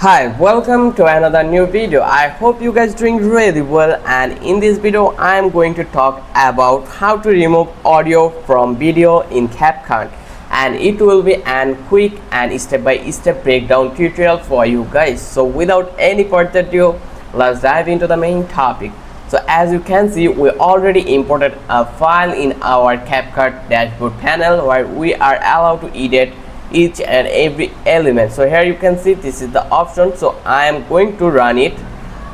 Hi, welcome to another new video. I hope you guys doing really well, and in this video I am going to talk about how to remove audio from video in CapCut, and it will be an quick and step-by-step breakdown tutorial for you guys. So without any further ado, let's dive into the main topic. So as you can see, we already imported a file in our CapCut dashboard panel where we are allowed to edit each and every element. So here you can see this is the option, so I am going to run it.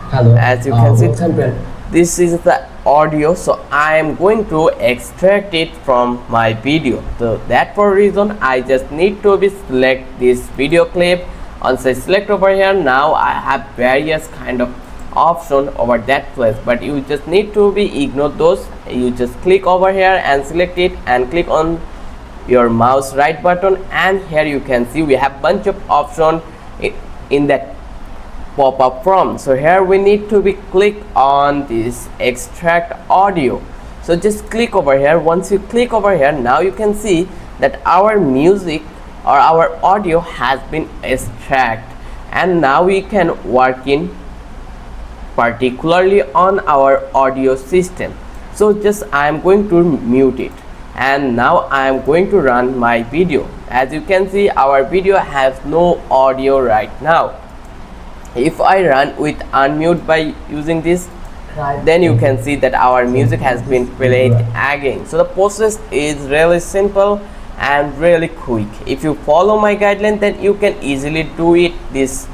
Hello. As you can see, welcome. this is the audio, so I am going to extract it from my video. So that for reason I just need to be select this video clip. Once I select over here, now I have various kind of option over that place, but you just need to be ignore those. You just click over here and select it and click on your mouse right button, and here you can see we have bunch of options in that pop-up from. So here we need to be click on this extract audio. So just click over here. Once you click over here, now you can see that our music or our audio has been extracted, and now we can work in particularly on our audio system. So just I am going to mute it, and now I am going to run my video. As you can see, our video has no audio right now. If I run with unmute by using this, then you can see that our music has been played again. So the process is really simple and really quick. If you follow my guideline, then you can easily do it, this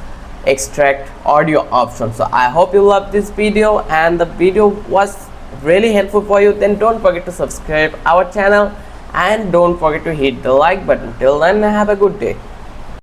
extract audio option. So I hope you love this video and the video was really helpful for you. Then don't forget to subscribe our channel and don't forget to hit the like button. Till then, have a good day.